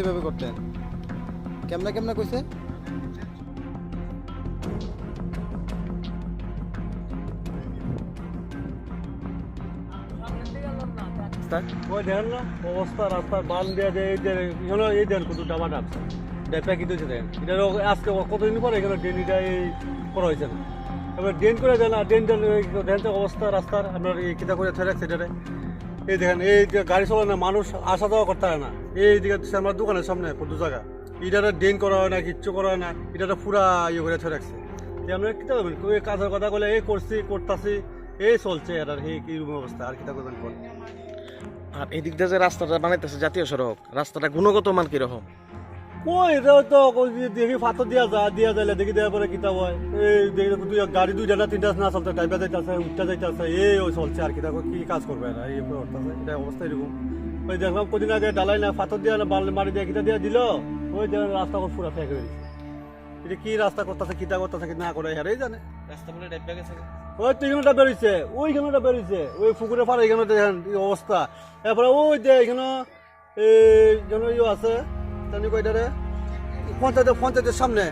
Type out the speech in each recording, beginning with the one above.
এভাবে করতেন? কেমনে কেমনে কইছে? ওই দেখেন না অবস্থা রাস্তার বান দিয়ে এই দেন কত ডাবা ডাকছে ডেপা কি দিয়েছে দেখেন এটা আজকে কতদিন পরে এখানে ড্রেনটা এই করা হয়েছে না এবার ড্রেন করে দেন আর ড্রেন দেখেন অবস্থা রাস্তার আপনার এই কিতা করে ছেড়ে রাখছে এটারে এই দেখেন এই যে গাড়ি চলে না মানুষ আসা যাওয়া করতে হয় না এই দিকে আমার দোকানের সামনে কত জায়গা এটারে ড্রেন করা হয় না কিচ্ছু করা হয় না এটাতে পুরা ইয়ে করে ছেড়ে রাখছে আপনার কিতা করবেন কাজের কথা বলে এই করছি করতেছি এই চলছে এটার এই কিরকম অবস্থা আর কিতা করবেন কোন আর এদিক দিয়ে যে রাস্তাটা বানাইতেছে জাতীয় সড়ক রাস্তাটা গুণগত মান কিরকম? কই এটা তো দেখি ফাতর দিয়া যাইলে দেখি দেওয়ার পরে কিতাব হয় এই দেখি গাড়ি দুইটা না তিনটা না চলতে টাইপা যাইতেছে উঠতে যাইতেছে এই ওই চলছে আর কিতাব কি কাজ করবে না এই এটা অবস্থা এরকম ওই দেখলাম কদিন আগে ডালাই না ফাতর দিয়া না মারি দিয়ে কিতা দিয়া দিল ওই রাস্তা পুরা ফেঁকে দিয়েছে এটা কি রাস্তা করতেছে কিতা করতেছে কি না করে হারেই জানে রাস্তা বলে ডাইবা গেছে ওই তো এখানেটা বেরোইছে ওইখানেটা বেরোইছে ওই পুকুরে পাড়ে এখানে দেখেন এই অবস্থা এরপরে ওই যে এখানে এই ইয়ে আছে জানি কয়টারে পঞ্চায়েতের সামনে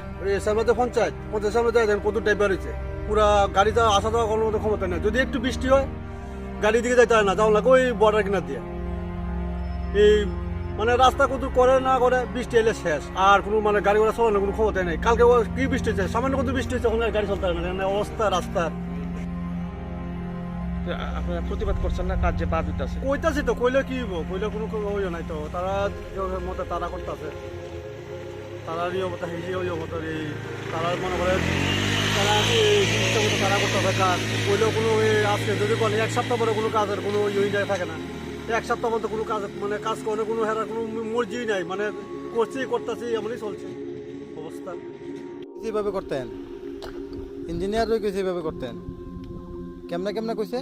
পঞ্চায়েতের সামনে দেখেন কত টাইপ বেরোইছে পুরা গাড়ি যাওয়া আসা যাওয়া কোনো মতো ক্ষমতা নেই যদি একটু বৃষ্টি হয় গাড়ি দিকে যাইতে হয় না যাও লাগে ওই বর্ডার কিনার দিয়ে এই মানে রাস্তা কত করে না করে বৃষ্টি এলে শেষ আর কোনো মানে গাড়ি ঘোড়া চলানোর কোনো ক্ষমতা নেই কালকে কি বৃষ্টি হচ্ছে সামান্য কত বৃষ্টি হচ্ছে ওখানে গাড়ি চলতে হয় না অবস্থা রাস্তার আপনারা প্রতিবাদ করছেন না কাজ যে বাদ দিতেছে? কইতাছি তো কইলে কি হইব কইলে কোনো ওই নাই তো তারা মতো তারা করতেছে তারারই অবস্থা হিসেবে ওই অবস্থা এই তারা মনে করে তারা মতো তারা করতেছে কাজ কইলেও কোনো আজকে যদি বলে এক সপ্তাহ পরে কোনো কাজের কোনো ইয়ে থাকে না এক সপ্তাহ মতো কোনো কাজ মানে কাজ করে কোনো হেরার কোনো মর্জিই নাই মানে করতেছি এমনই চলছে অবস্থা। যেভাবে করতেন ইঞ্জিনিয়ার রয়ে কইছে এভাবে করতেন? কেমনে কেমনে কইছে?